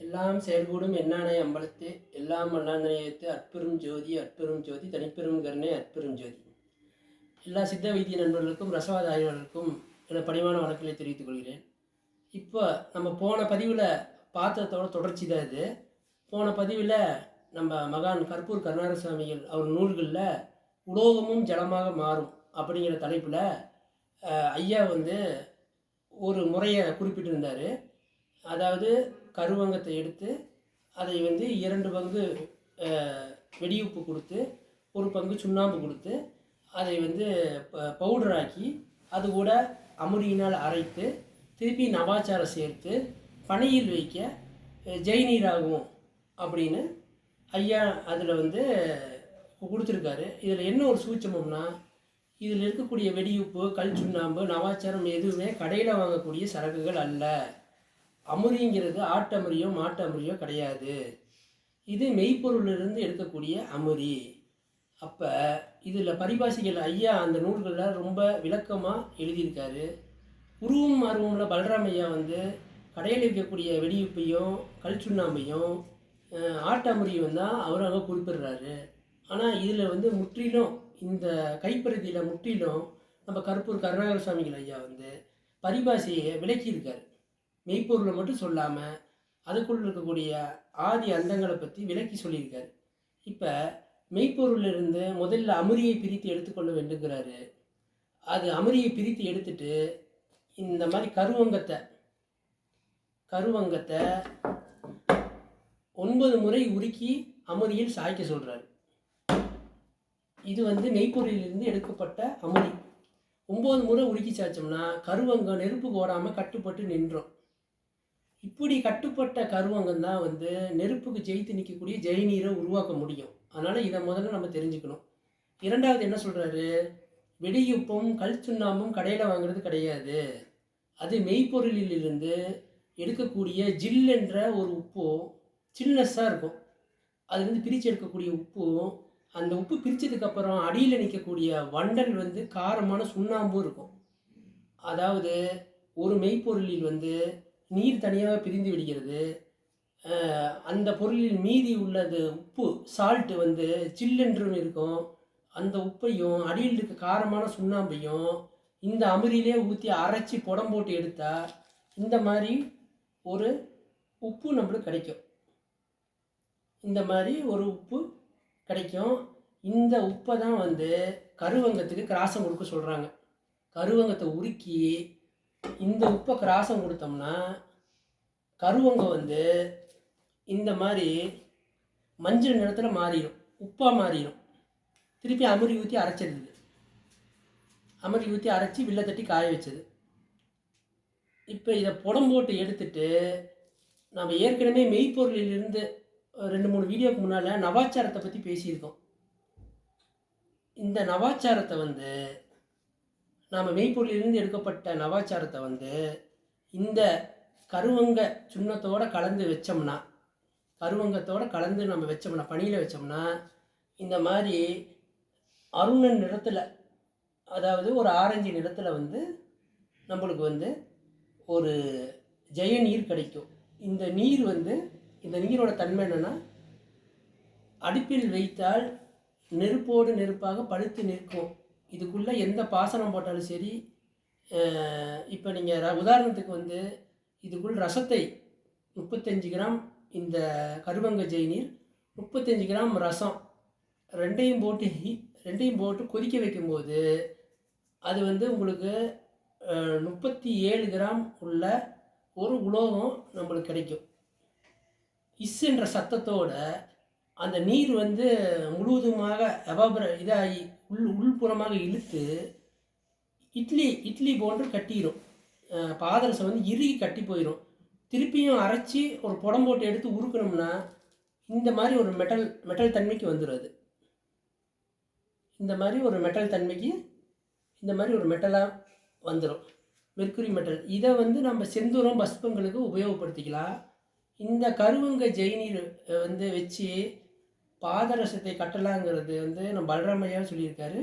எல்லாம் செயல்கூடும் எண்ணானை அம்பலத்தே எல்லாம் வல்லாந்தனையத்து அற்பெரும் ஜோதி அற்பெரும் ஜோதி தனிப்பெரும் கருணை அற்பெரும் ஜோதி. எல்லா சித்த வைத்திய நண்பர்களுக்கும் ரசவாத ஆய்வாளர்களுக்கும் என பணிவான வணக்கங்களை தெரிவித்துக் கொள்கிறேன். இப்போ நம்ம போன பதிவில் பார்த்ததோட தொடர்ச்சி தான் இது. போன பதிவில் நம்ம மகான் கற்பூர் கருணாகர சுவாமிகள் அவர் நூல்களில் உலோகமும் ஜலமாக மாறும் அப்படிங்கிற தலைப்பில் ஐயா ஒரு முறையை குறிப்பிட்டிருந்தார். அதாவது கருவங்கத்தை எடுத்து அதை 2 பங்கு வெடியுப்பு கொடுத்து 1 பங்கு சுண்ணாம்பு கொடுத்து அதை பவுடராக்கி அது கூட அமுரியினால் அரைத்து திருப்பி நவாச்சாரம் சேர்த்து பனையில் வைக்க ஜெய்நீராகும் அப்படின்னு ஐயா அதில் கொடுத்துருக்காரு. இதில் என்ன ஒரு சூட்சமம்னா, இதில் இருக்கக்கூடிய வெடியுப்பு, கல் சுண்ணாம்பு, நவாச்சாரம் எதுவுமே கடையில் வாங்கக்கூடிய சரக்குகள் அல்ல. அமுரிங்கிறது ஆட்டமுறியோ மாட்டமுறியோ கிடையாது. இது மெய்ப்பொருளிலிருந்து எடுக்கக்கூடிய அமுரி. அப்போ இதில் பரிபாசிகள் ஐயா அந்த நூல்களில் ரொம்ப விளக்கமாக எழுதியிருக்காரு. உருவம் அருவமில் பலராம் ஐயா கடையில் இருக்கக்கூடிய வெடியுப்பையும் கல் சுண்ணாம்பையும் ஆட்டமுறியும் தான் அவர் அங்கே குறிப்பிடுறாரு. ஆனால் இதில் முற்றிலும் இந்த கைப்பருத்தியில் முற்றிலும் நம்ம கற்பூர் கருணாகர சுவாமிகள் ஐயா பரிபாசியை விளக்கியிருக்காரு. மெய்ப்பொருளை மட்டும் சொல்லாமல் அதுக்குள்ள இருக்கக்கூடிய ஆதி அந்தங்களை பற்றி விளக்கி சொல்லியிருக்காரு. இப்போ மெய்ப்பொருளிலிருந்து முதல்ல அமுரியை பிரித்து எடுத்துக்கொள்ள வேண்டுங்கிறாரு. அது அமுரியை பிரித்து எடுத்துட்டு இந்த மாதிரி கருவங்கத்தை 9 முறை உருக்கி அமுரியில் சாய்க்க சொல்கிறாரு. இது மெய்ப்பொருளிலிருந்து எடுக்கப்பட்ட அமுரி. 9 முறை உருக்கி சாய்ச்சோம்னா கருவங்கம் நெருப்பு ஓடாமல் கட்டுப்பட்டு நின்றோம். இப்படி கட்டுப்பட்ட கருவங்கம் தான் நெருப்புக்கு ஜெயித்து நிற்கக்கூடிய ஜெயநீரை உருவாக்க முடியும். அதனால் இதை முதல்ல நம்ம தெரிஞ்சுக்கணும். இரண்டாவது என்ன சொல்கிறாரு, வெடியுப்பும் கல் சுண்ணாம்பும் கடையில் வாங்குறது கிடையாது. அது மெய்ப்பொருளிலிருந்து எடுக்கக்கூடிய ஜில் என்ற ஒரு உப்பும் சில்னஸ்ஸாக இருக்கும். அதுலேருந்து பிரித்து எடுக்கக்கூடிய உப்பும், அந்த உப்பு பிரித்ததுக்கப்புறம் அடியில் நிற்கக்கூடிய வண்டல் காரமான சுண்ணாம்பும் இருக்கும். அதாவது ஒரு மெய்ப்பொருளில் நீர் தனியாக பிரிந்து விடுகிறது. அந்த பொருளில் மீதி உள்ளது உப்பு சால்ட்டு சில்லென்றும் இருக்கும். அந்த உப்பையும் அடியில் இருக்க காரமான சுண்ணாம்பையும் இந்த அமுரியிலே ஊற்றி அரைச்சி புடம் போட்டு எடுத்தால் இந்த மாதிரி ஒரு உப்பு நம்மளுக்கு கிடைக்கும். இந்த மாதிரி ஒரு உப்பு கிடைக்கும். இந்த உப்பை தான் கருவங்கத்துக்கு கிராசம் கொடுக்க சொல்கிறாங்க. கருவங்கத்தை உருக்கி இந்த உப்பை கிராசம் கொடுத்தோம்னா கருவங்கம் இந்த மாதிரி மஞ்சள் நிறத்தில் மாறிடும், உப்பாக மாறிடும். திருப்பி அமுரி ஊற்றி அரைச்சிடுது. அமுரி ஊற்றி அரைச்சி வில்லை தட்டி காய வச்சது. இப்போ இதை புடம் போட்டு எடுத்துட்டு நம்ம ஏற்கனவே மெய்ப்பொருளிலிருந்து 2-3 வீடியோக்கு முன்னால் நவாச்சாரத்தை பற்றி பேசியிருக்கோம். இந்த நவாச்சாரத்தை நாம் மெய்ப்பொருளிலிருந்து எடுக்கப்பட்ட நவாச்சாரத்தை இந்த கருவங்க சுண்ணத்தோடு கலந்து வச்சோம்னா, கருவங்கத்தோடு கலந்து நம்ம வச்சோம்னா, பனியில் வச்சோம்னா இந்த மாதிரி அருணன் நிறத்தில், அதாவது ஒரு ஆரஞ்சு நிறத்தில் நம்மளுக்கு ஒரு ஜெய நீர் கிடைக்கும். இந்த நீர் இந்த நீரோட தன்மை என்னென்னா, அடுப்பில் வைத்தால் நெருப்போடு நெருப்பாக பழுத்து நிற்கும். இதுக்குள்ளே எந்த பாசனம் போட்டாலும் சரி. இப்போ நீங்கள் உதாரணத்துக்கு இதுக்குள் ரசத்தை 35 கிராம் இந்த கருவங்க ஜெய்நீர், 35 கிராம் ரசம் ரெண்டையும் போட்டு கொதிக்க வைக்கும்போது அது உங்களுக்கு 37 கிராம் உள்ள ஒரு உலோகம் நம்மளுக்கு கிடைக்கும். இஸ் என்ற சத்தத்தோட அந்த நீர் முழுவதுமாக இதாகி உள்புறமாக இழுத்து இட்லி போன்று கட்டிடும். பாதரசம் இறுகி கட்டி போயிடும். திருப்பியும் அரைச்சி ஒரு புடம் போட்டு எடுத்து உருக்கணும்னா இந்த மாதிரி ஒரு மெட்டல் தன்மைக்கு வந்துடும். அது இந்த மாதிரி ஒரு மெட்டல் தன்மைக்கு இந்த மாதிரி ஒரு மெட்டலாக வந்துடும், மெர்க்குரி மெட்டல். இதை நம்ம செந்தூரம் பஸ்பங்களுக்கு உபயோகப்படுத்திக்கலாம். இந்த கருவங்க ஜெய்நீர் வச்சு பாதரசத்தை கட்டலாங்கிறது நம்ம பலராம் ஐயாவும் சொல்லியிருக்காரு,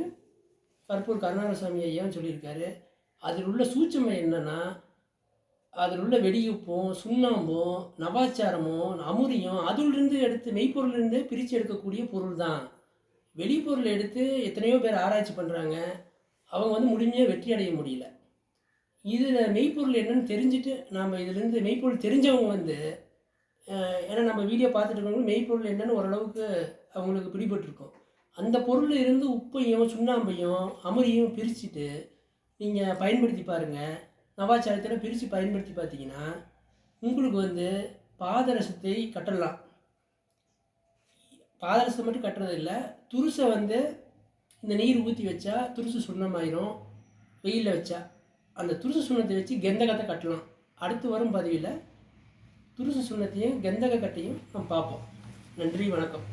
கற்பூர் கருணாகர சுவாமி ஐயாவும் சொல்லியிருக்காரு. அதில் உள்ள சூட்சுமை என்னென்னா, அதில் உள்ள வெடியுப்பும் சுண்ணாம்பும் நவாச்சாரமும் அமுரியும் அதிலிருந்து எடுத்து மெய்ப்பொருளிலிருந்தே பிரித்து எடுக்கக்கூடிய பொருள் தான். வெளிப்பொருளை எடுத்து எத்தனையோ பேர் ஆராய்ச்சி பண்ணுறாங்க, அவங்க வந்து முழுமையாக வெற்றி அடைய முடியல. இதில் மெய்ப்பொருள் என்னன்னு தெரிஞ்சுட்டு நாம் இதிலேருந்து மெய்ப்பொருள் தெரிஞ்சவங்க வந்து ஏன்னா நம்ம வீடியோ பார்த்துட்டு இருக்கவங்க மெய்ப்பொருள் என்னன்னு ஓரளவுக்கு அவங்களுக்கு பிடிபட்டிருக்கும். அந்த பொருளில் இருந்து உப்பையும் சுண்ணாம்பையும் அமுரியும் பிரிச்சுட்டு நீங்கள் பயன்படுத்தி பாருங்கள். நவாச்சாரத்தில் பிரித்து பயன்படுத்தி பார்த்தீங்கன்னா உங்களுக்கு வந்து பாதரசத்தை கட்டலாம். பாதரசத்தை மட்டும் கட்டுறது இல்லை, துருசை வந்து இந்த நீர் ஊற்றி வச்சா துருசு சுண்ணமாயிரும். வெயிலில் வச்சா அந்த துருசு சுண்ணத்தை வச்சு கெந்தகத்தை கட்டலாம். அடுத்து வரும் பதிவில் துருசு சுண்ணத்தையும் கெந்தக கட்டையும் நம்ம பார்ப்போம். நன்றி, வணக்கம்.